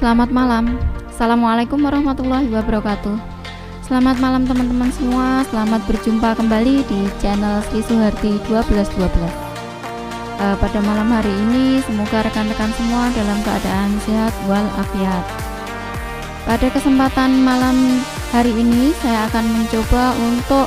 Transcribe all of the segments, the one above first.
Selamat malam. Assalamualaikum warahmatullahi wabarakatuh. Selamat malam teman-teman semua. Selamat berjumpa kembali di channel Sri Suharti 1212. Pada malam hari ini semoga rekan-rekan semua dalam keadaan sehat walafiat. Pada kesempatan malam hari ini saya akan mencoba untuk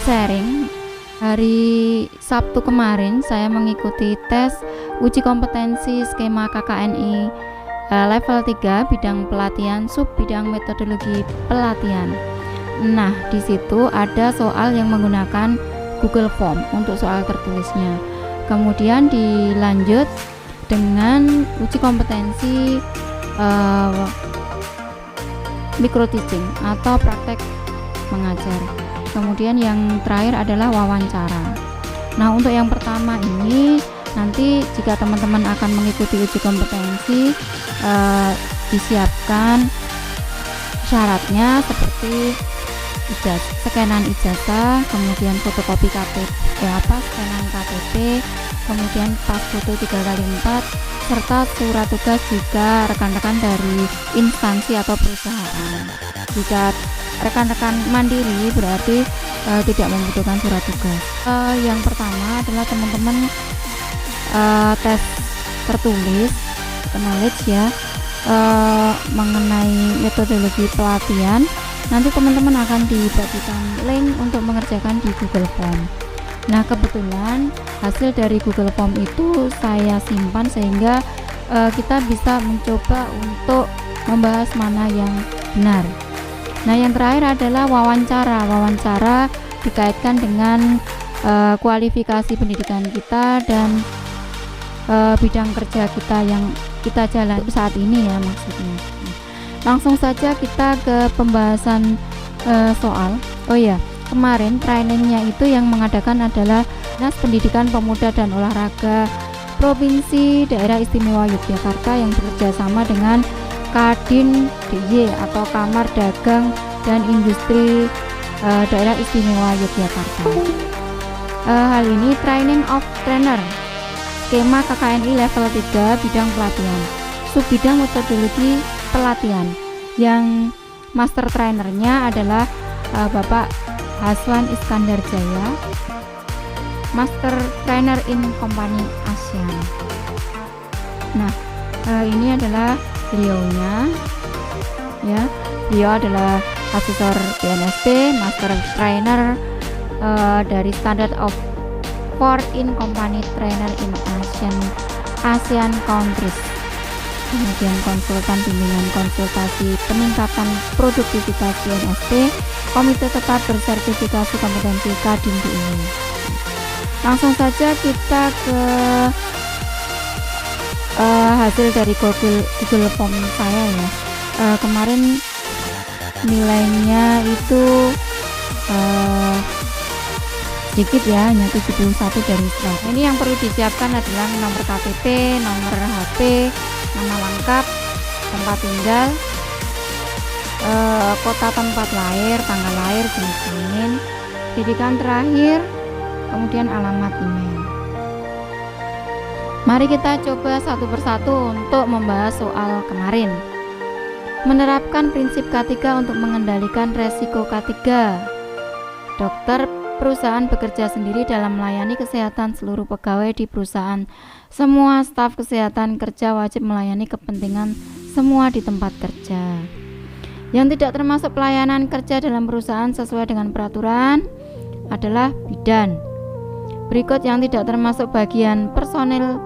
sharing. Hari Sabtu kemarin saya mengikuti tes uji kompetensi skema KKNI level 3 bidang pelatihan sub bidang metodologi pelatihan. Nah, di situ ada soal yang menggunakan Google Form untuk soal tertulisnya. Kemudian dilanjut dengan uji kompetensi micro teaching atau praktek mengajar. Kemudian yang terakhir adalah wawancara. Nah, untuk yang pertama ini nanti jika teman-teman akan mengikuti uji kompetensi disiapkan syaratnya seperti scanan ijazah, kemudian fotokopi scanan KTP, kemudian pas foto 3x4 serta surat tugas jika rekan-rekan dari instansi atau perusahaan. Jika rekan-rekan mandiri berarti tidak membutuhkan surat tugas. Yang pertama adalah teman-teman tes tertulis knowledge ya, mengenai metodologi pelatihan. Nanti teman-teman akan dibagikan link untuk mengerjakan di Google Form. Nah, kebetulan hasil dari Google Form itu saya simpan sehingga kita bisa mencoba untuk membahas mana yang benar. Nah, yang terakhir adalah wawancara. Wawancara dikaitkan dengan kualifikasi pendidikan kita dan bidang kerja kita yang kita jalan saat ini ya maksudnya. Langsung saja kita ke pembahasan soal. Oh ya, kemarin trainingnya itu yang mengadakan adalah Dinas Pendidikan Pemuda dan Olahraga Provinsi Daerah Istimewa Yogyakarta yang bekerja sama dengan Kadin DIY atau Kamar Dagang dan Industri Daerah Istimewa Yogyakarta. Hal ini training of trainer skema KKNI level 3 bidang pelatihan sub bidang metodologi pelatihan, yang master trainernya adalah Bapak Haswan Iskandar Jaya, master trainer in company ASEAN. Nah, ini adalah beliaunya ya. Beliau adalah asesor BNSP, master trainer dari Standard of in company trainer in ASEAN countries. Kemudian konsultan bimbingan konsultasi peningkatan produktivitas BNSP, komite tetap bersertifikasi kompetensi Kadin DIY. Langsung saja kita ke hasil dari Google Form saya ya. Kemarin nilainya itu sedikit ya, hanya 71 dari 100. Ini yang perlu disiapkan adalah nomor KTP, nomor HP, nama lengkap, tempat tinggal, kota tempat lahir, tanggal lahir, jenis kelamin, pendidikan terakhir, kemudian alamat email. Mari kita coba satu persatu untuk membahas soal kemarin. Menerapkan prinsip K3 untuk mengendalikan resiko K3. Dokter perusahaan bekerja sendiri dalam melayani kesehatan seluruh pegawai di perusahaan. Semua staf kesehatan kerja wajib melayani kepentingan semua di tempat kerja. Yang tidak termasuk pelayanan kerja dalam perusahaan sesuai dengan peraturan adalah bidan. Berikut yang tidak termasuk bagian personil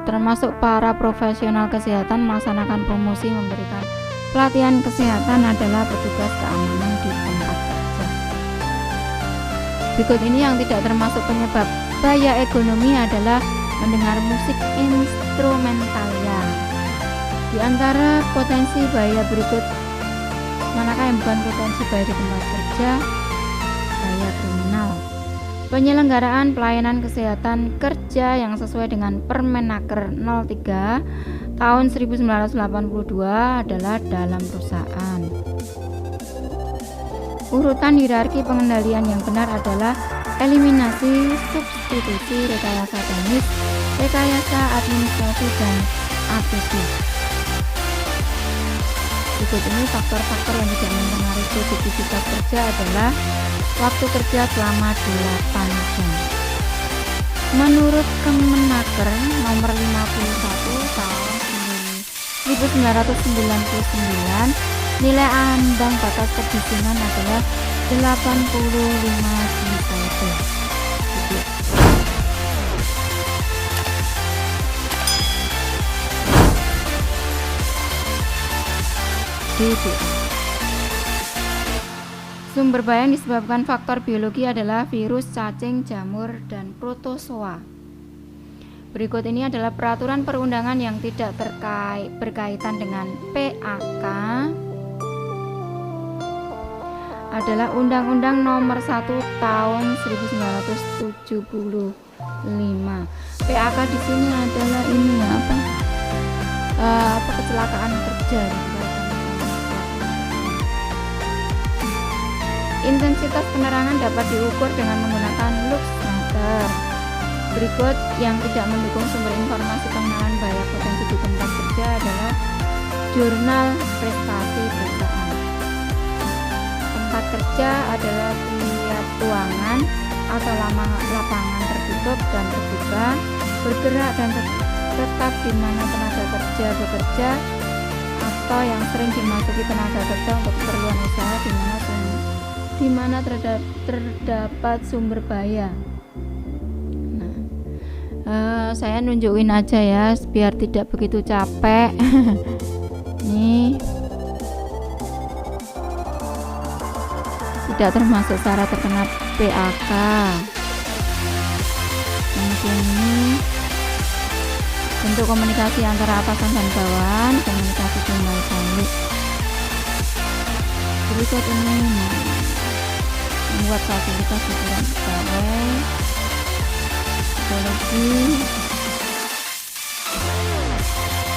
termasuk para profesional kesehatan melaksanakan promosi memberikan pelatihan kesehatan adalah petugas keamanan di tempat kerja. Berikut ini yang tidak termasuk penyebab bahaya ekonomi adalah mendengar musik instrumentalia. Di antara potensi bahaya berikut, manakah yang bukan potensi bahaya di tempat kerja? Bahaya kriminal. Penyelenggaraan pelayanan kesehatan kerja yang sesuai dengan Permenaker 03 tahun 1982 adalah dalam perusahaan. Urutan hierarki pengendalian yang benar adalah eliminasi substitusi rekayasa teknis rekayasa administrasi dan APC. Berikut ini faktor-faktor yang tidak mempengaruhi produktivitas kerja adalah waktu kerja selama 8 jam. Menurut Kemenaker nomor 51 tahun 1999, nilai ambang batas kedisiplinan adalah 85 dBA. Sumber bahaya yang disebabkan faktor biologi adalah virus, cacing, jamur, dan protozoa. Berikut ini adalah peraturan perundangan yang tidak berkaitan dengan PAK. Adalah Undang-Undang Nomor 1 Tahun 1975. PAK di sini adalah ini kecelakaan kerja. Intensitas penerangan dapat diukur dengan menggunakan lux meter. Berikut yang tidak mendukung sumber informasi pengenalan bahaya potensi di tempat kerja adalah jurnal prestasi perusahaan. Tempat kerja adalah tiap ruangan atau lapangan tertutup dan terbuka, bergerak dan tetap di mana tenaga kerja bekerja atau yang sering dimasuki tenaga kerja untuk keperluan usaha di mana terdapat sumber bahaya. Saya nunjukin aja ya biar tidak begitu capek. Nih, tidak termasuk syarat terkena PAK. Mungkin ini bentuk komunikasi antara atasan dan bawahan, komunikasi timbal balik. Berikut ini membuat fasilitas hiburan pegawai, psikologi.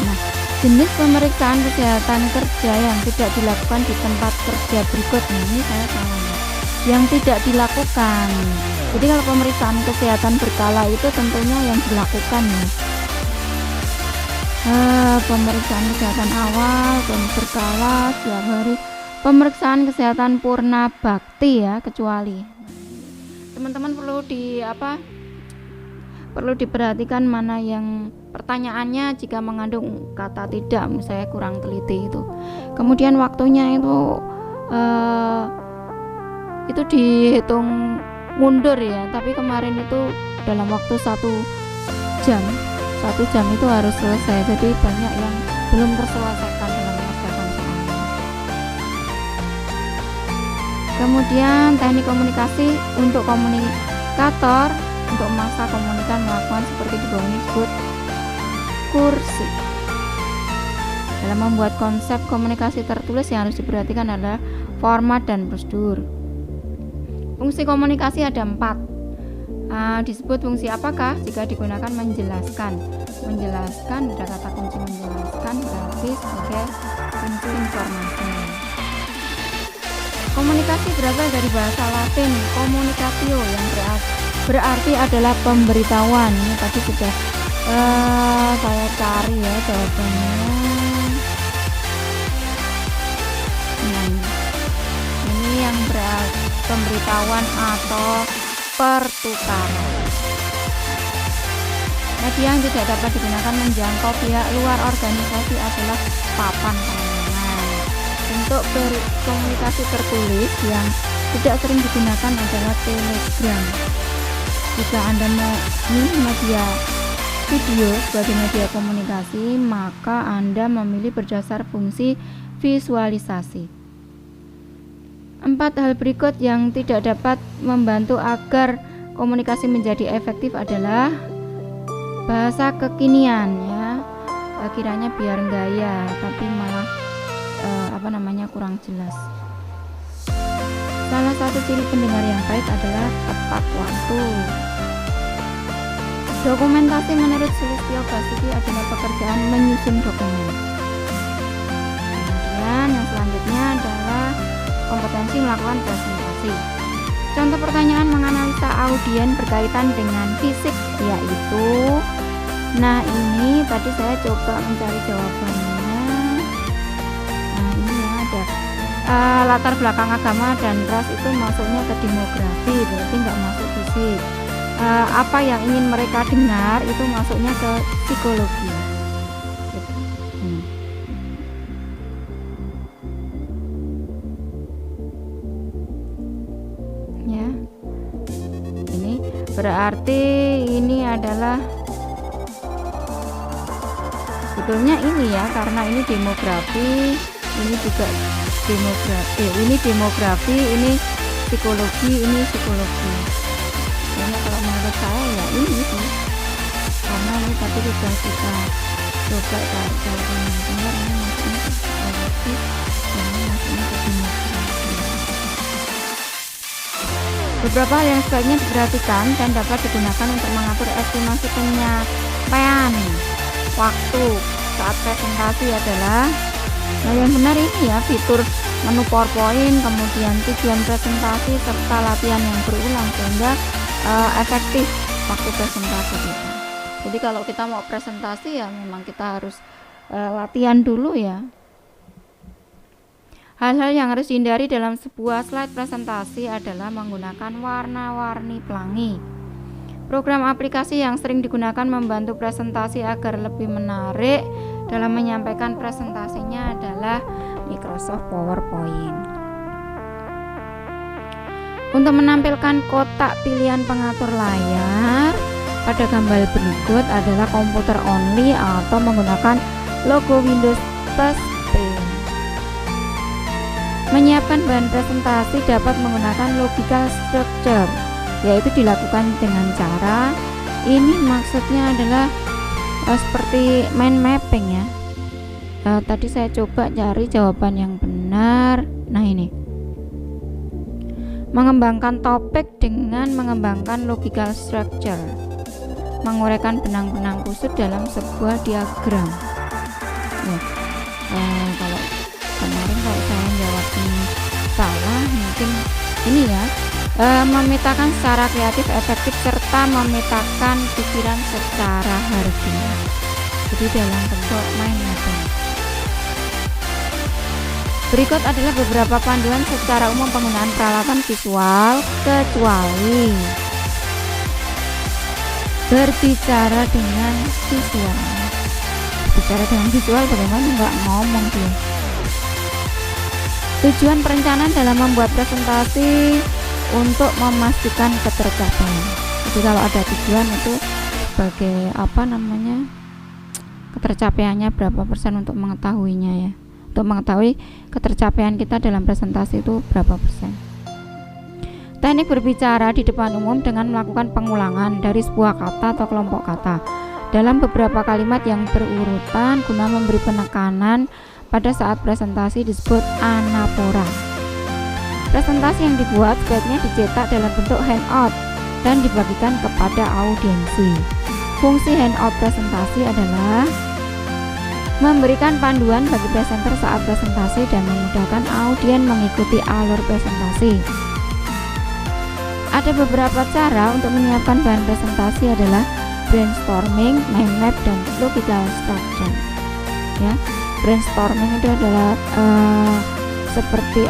Nah, jenis pemeriksaan kesehatan kerja yang tidak dilakukan di tempat kerja berikut ini saya salah ya. Yang tidak dilakukan. Jadi kalau pemeriksaan kesehatan berkala itu tentunya yang dilakukan ya. Pemeriksaan kesehatan awal, berkala setiap hari. Pemeriksaan kesehatan purna bakti ya, kecuali teman-teman perlu diperhatikan mana yang pertanyaannya jika mengandung kata tidak, saya kurang teliti itu. Kemudian waktunya itu dihitung mundur ya, tapi kemarin itu dalam waktu 1 jam itu harus selesai, jadi banyak yang belum terselesaikan dalam mengerjakan soalnya. Kemudian teknik komunikasi untuk komunikator untuk masa komunikan melakukan seperti di bawah ini disebut kursi. Dalam membuat konsep komunikasi tertulis yang harus diperhatikan adalah format dan prosedur. Fungsi komunikasi ada 4. Disebut fungsi apakah? Jika digunakan menjelaskan ada kata kunci menjelaskan berarti sebagai fungsi informasi. Komunikasi berasal dari bahasa Latin communicatio yang berarti adalah pemberitahuan. Ini tadi sudah saya cari ya jawabannya. Ini yang berarti pemberitahuan atau pertukaran. Media yang tidak dapat digunakan menjangkau pihak luar organisasi adalah papan pengumuman. Bentuk berkomunikasi tertulis yang tidak sering digunakan adalah telegram. Jika Anda mau media video sebagai media komunikasi, maka Anda memilih berdasar fungsi visualisasi. 4 hal berikut yang tidak dapat membantu agar komunikasi menjadi efektif adalah bahasa kekinian ya. Kiranya biar gaya tapi malah kurang jelas. Salah satu ciri pendengar yang baik adalah tepat waktu. Dokumentasi menurut Sulistyo Basuki adalah pekerjaan menyusun dokumen. Kemudian yang selanjutnya adalah kompetensi melakukan presentasi. Contoh pertanyaan menganalisa audien berkaitan dengan fisik, yaitu Nah, ini tadi saya coba mencari jawabannya. Nah, ini ya ada latar belakang agama dan ras itu masuknya ke demografi, berarti nggak masuk fisik. Apa yang ingin mereka dengar itu masuknya ke psikologi. Ya, ini berarti ini adalah sebetulnya ini ya, karena ini demografi, ini juga demografi, ini psikologi, ini psikologi. Ini kalau menurut saya ya ini sih, karena ini tadi sudah kita coba cari jawaban yang benar, ini masuknya ke psikologi dan ini masuknya ke demografi. Beberapa hal yang sebaiknya diperhatikan dan dapat digunakan untuk mengatur estimasi penyampaian waktu saat presentasi adalah, nah yang benar ini ya, fitur menu PowerPoint, kemudian tujuan presentasi serta latihan yang berulang sehingga efektif waktu presentasi kita. Jadi kalau kita mau presentasi ya memang kita harus latihan dulu ya. Hal-hal yang harus dihindari dalam sebuah slide presentasi adalah menggunakan warna-warni pelangi. Program aplikasi yang sering digunakan membantu presentasi agar lebih menarik dalam menyampaikan presentasinya adalah Microsoft PowerPoint. Untuk menampilkan kotak pilihan pengatur layar pada gambar berikut adalah komputer only atau menggunakan logo Windows plus P. Menyiapkan bahan presentasi dapat menggunakan logical structure, yaitu dilakukan dengan cara ini, maksudnya adalah seperti mind mapping ya. Tadi saya coba cari jawaban yang benar. Nah ini, mengembangkan topik dengan mengembangkan logical structure, menguraikan benang-benang kusut dalam sebuah diagram. Kalau kemarin kalau saya jawabin salah mungkin ini ya, memetakan secara kreatif, efektif, serta memetakan pikiran secara harfiah. Jadi dalam bentuk mind mapping. Berikut adalah beberapa panduan secara umum penggunaan peralatan visual, kecuali berbicara dengan visual. Bicara dengan visual bagaimana, nggak ngomong tuh. Tujuan perencanaan dalam membuat presentasi untuk memastikan ketercapaian. Jadi kalau ada tujuan itu sebagai ketercapaiannya berapa persen untuk mengetahuinya ya. Untuk mengetahui ketercapaian kita dalam presentasi itu berapa persen. Teknik berbicara di depan umum dengan melakukan pengulangan dari sebuah kata atau kelompok kata dalam beberapa kalimat yang berurutan guna memberi penekanan pada saat presentasi disebut anapora. Presentasi yang dibuat sebaiknya dicetak dalam bentuk handout dan dibagikan kepada audiensi. Fungsi handout presentasi adalah memberikan panduan bagi presenter saat presentasi dan memudahkan audien mengikuti alur presentasi. Ada beberapa cara untuk menyiapkan bahan presentasi adalah brainstorming, mind map, dan logical structure. Ya, brainstorming itu adalah seperti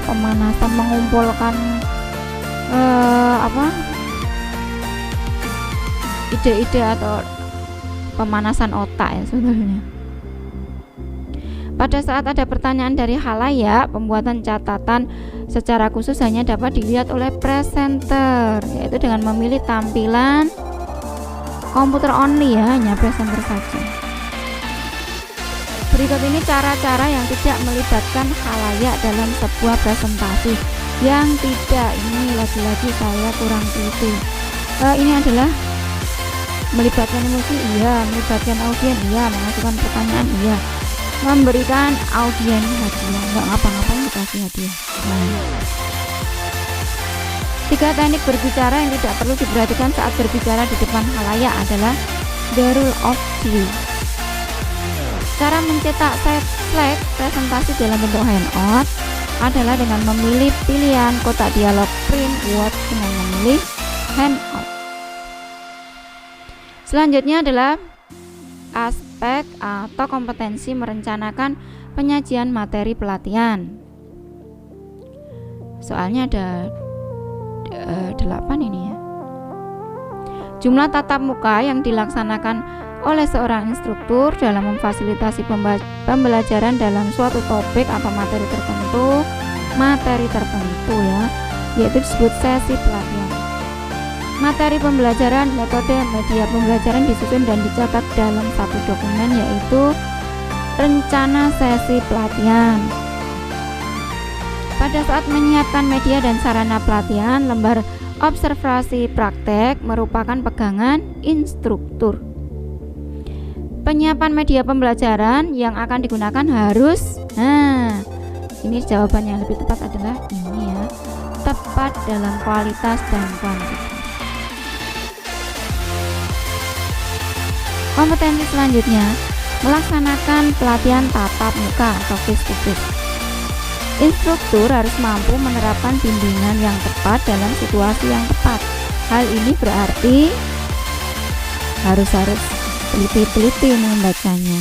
pemanasan, mengumpulkan ide-ide atau pemanasan otak ya sebenarnya. Pada saat ada pertanyaan dari halayak, pembuatan catatan secara khusus hanya dapat dilihat oleh presenter, yaitu dengan memilih tampilan komputer only ya, hanya presenter saja. Berikut ini cara-cara yang tidak melibatkan halayak dalam sebuah presentasi. Yang tidak, ini lagi-lagi saya kurang teliti. Ini adalah melibatkan emosi, iya, melibatkan audien, iya, mengajukan pertanyaan, iya, memberikan audien hadiah, nggak ngapa-ngapain dikasih hadiah. Tiga teknik berbicara yang tidak perlu diperhatikan saat berbicara di depan halayak adalah the rule of three. Cara mencetak slide presentasi dalam bentuk handout adalah dengan memilih pilihan kotak dialog print word dengan memilih handout. Selanjutnya adalah aspek atau kompetensi merencanakan penyajian materi pelatihan. Soalnya ada 8 ini ya. Jumlah tatap muka yang dilaksanakan oleh seorang instruktur dalam memfasilitasi pembelajaran dalam suatu topik atau materi tertentu ya, yaitu disebut sesi pelatihan. Materi pembelajaran, metode, media pembelajaran disusun dan dicatat dalam satu dokumen, yaitu rencana sesi pelatihan. Pada saat menyiapkan media dan sarana pelatihan, lembar observasi praktek merupakan pegangan instruktur. Penyiapan media pembelajaran yang akan digunakan harus, ini jawaban yang lebih tepat adalah ini ya, tepat dalam kualitas dan kuantitas. Kompetensi selanjutnya, melaksanakan pelatihan tatap muka atau face to face. Instruktur harus mampu menerapkan bimbingan yang tepat dalam situasi yang tepat. Hal ini berarti harus teliti-teliti membacanya.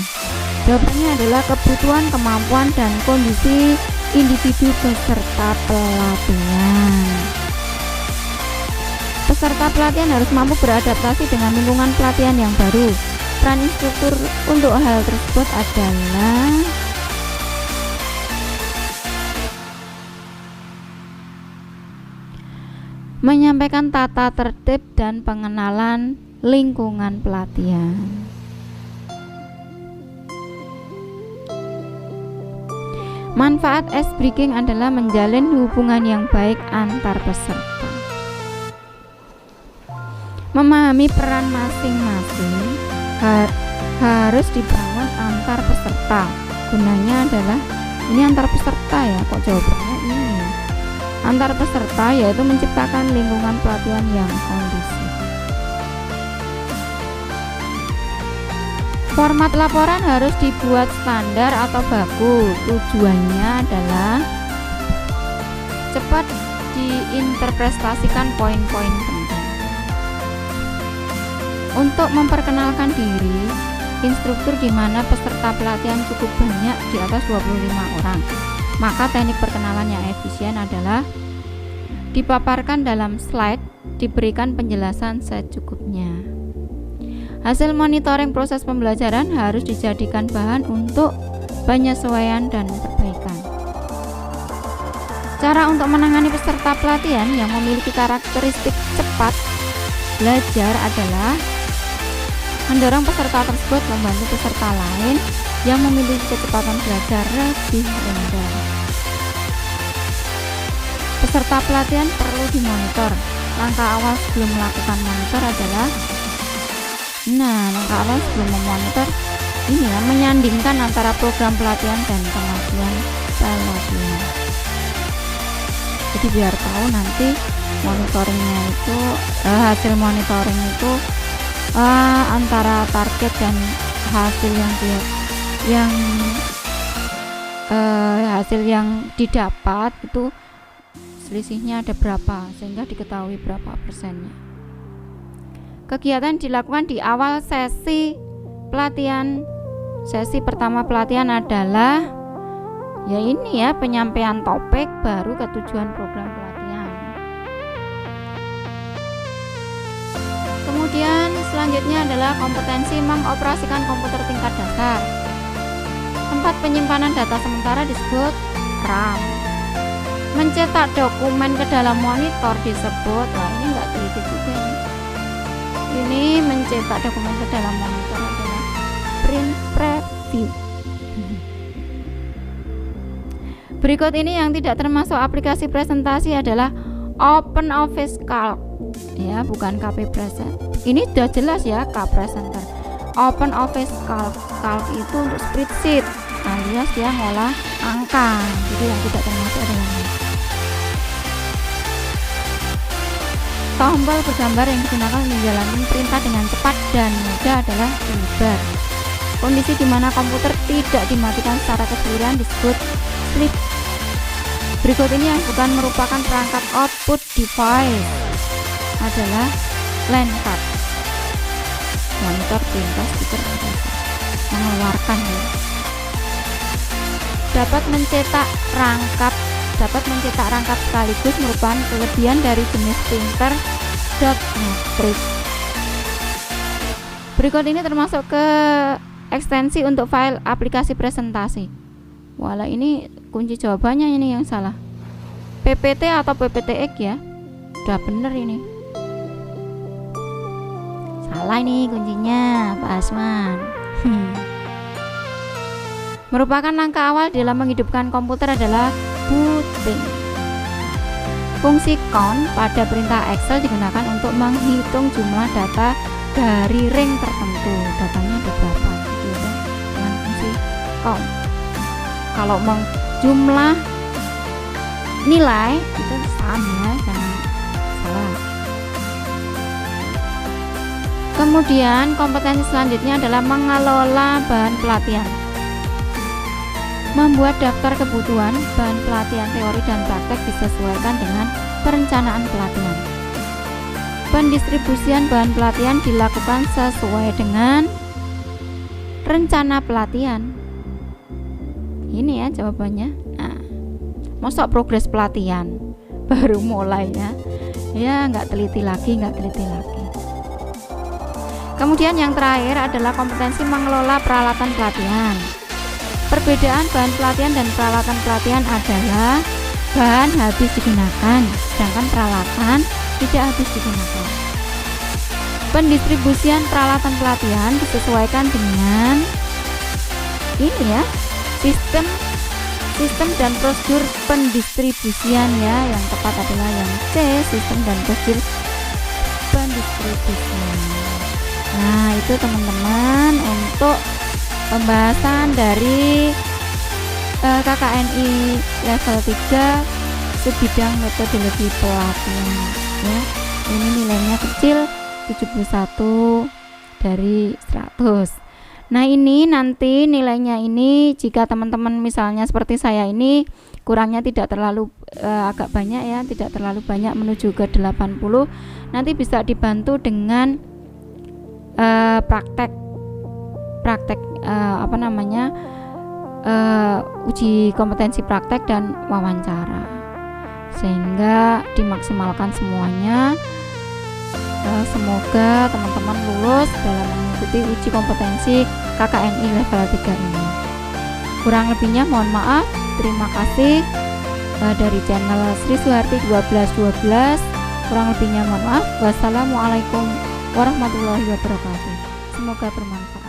Jawabannya adalah kebutuhan, kemampuan, dan kondisi individu peserta pelatihan. Peserta pelatihan harus mampu beradaptasi dengan lingkungan pelatihan yang baru. Peran instruktur untuk hal tersebut adalah menyampaikan tata tertib dan pengenalan lingkungan pelatihan. Manfaat ice breaking adalah menjalin hubungan yang baik antar peserta. Memahami peran masing-masing harus dibangun antar peserta. Gunanya adalah ini antar peserta ya, kok jawabannya ini antar peserta, yaitu menciptakan lingkungan pelatihan yang kondusif. Format laporan harus dibuat standar atau baku. Tujuannya adalah cepat diinterpretasikan poin-poin penting. Untuk memperkenalkan diri, instruktur di mana peserta pelatihan cukup banyak, di atas 25 orang, maka teknik perkenalan yang efisien adalah dipaparkan dalam slide, diberikan penjelasan secukupnya. Hasil monitoring proses pembelajaran harus dijadikan bahan untuk penyesuaian dan perbaikan. Cara untuk menangani peserta pelatihan yang memiliki karakteristik cepat belajar adalah mendorong peserta tersebut membantu peserta lain yang memiliki kecepatan belajar lebih rendah. Peserta pelatihan perlu dimonitor. Langkah awal sebelum melakukan monitor adalah memonitor ini ya, menyandingkan antara program pelatihan dan kemajuan pelatihan. Jadi biar tahu nanti monitoringnya itu hasil monitoring itu antara target dan hasil hasil yang didapat itu selisihnya ada berapa, sehingga diketahui berapa persennya. Kegiatan dilakukan di awal sesi pelatihan. Sesi pertama pelatihan adalah penyampaian topik baru ke tujuan program pelatihan. Kemudian selanjutnya adalah kompetensi mengoperasikan komputer tingkat dasar. Tempat penyimpanan data sementara disebut RAM. Mencetak dokumen ke dalam monitor disebut, ini enggak teliti juga ini mencetak dokumen ke dalam monitor adalah print preview. Berikut ini yang tidak termasuk aplikasi presentasi adalah OpenOffice Calc, ya, bukan KP Present. Ini sudah jelas ya, K-Presenter. OpenOffice Calc, Calc itu untuk spreadsheet alias dia ngolah angka, jadi yang tidak termasuk adalah ini. Tombol bergambar yang digunakan menjalankan perintah dengan cepat dan mudah adalah toolbar. Kondisi di mana komputer tidak dimatikan secara keseluruhan disebut sleep. Berikut ini yang bukan merupakan perangkat output device adalah LAN card, monitor, printer, speaker, dan dapat mencetak rangkap sekaligus merupakan kelebihan dari jenis printer dot matrix. Berikut ini termasuk ke ekstensi untuk file aplikasi presentasi. Walah, ini kunci jawabannya ini yang salah. PPT atau PPTX ya. Udah bener ini. Salah ini kuncinya, Pak Asman. Merupakan langkah awal dalam menghidupkan komputer adalah booting. Fungsi count pada perintah Excel digunakan untuk menghitung jumlah data dari ring tertentu. Datanya ada berapa gitu ya, dengan fungsi count. Kalau jumlah nilai itu sama, jangan salah. Kemudian kompetensi selanjutnya adalah mengelola bahan pelatihan. Membuat daftar kebutuhan bahan pelatihan teori dan praktek disesuaikan dengan perencanaan pelatihan. Pendistribusian bahan pelatihan dilakukan sesuai dengan rencana pelatihan. Ini ya jawabannya. Nah, mosok progres pelatihan baru mulai ya nggak teliti lagi. Kemudian yang terakhir adalah kompetensi mengelola peralatan pelatihan. Perbedaan bahan pelatihan dan peralatan pelatihan adalah bahan habis digunakan, sedangkan peralatan tidak habis digunakan. Pendistribusian peralatan pelatihan disesuaikan dengan ini ya, sistem dan prosedur pendistribusian ya. Yang tepat adalah yang C, sistem dan prosedur pendistribusian. Nah, itu teman-teman untuk pembahasan dari KKNI level 3 sebidang metodologi pelatihan ya. Ini nilainya kecil, 71 dari 100. Nah, ini nanti nilainya ini jika teman-teman misalnya seperti saya ini kurangnya tidak terlalu agak banyak ya, tidak terlalu banyak menuju ke 80, nanti bisa dibantu dengan praktek uji kompetensi praktek dan wawancara, sehingga dimaksimalkan semuanya. Semoga teman-teman lulus dalam mengikuti uji kompetensi KKNI level 3 ini. Kurang lebihnya mohon maaf. Terima kasih dari channel Sri Suharti 1212. Kurang lebihnya mohon maaf. Wassalamualaikum warahmatullahi wabarakatuh. Semoga bermanfaat.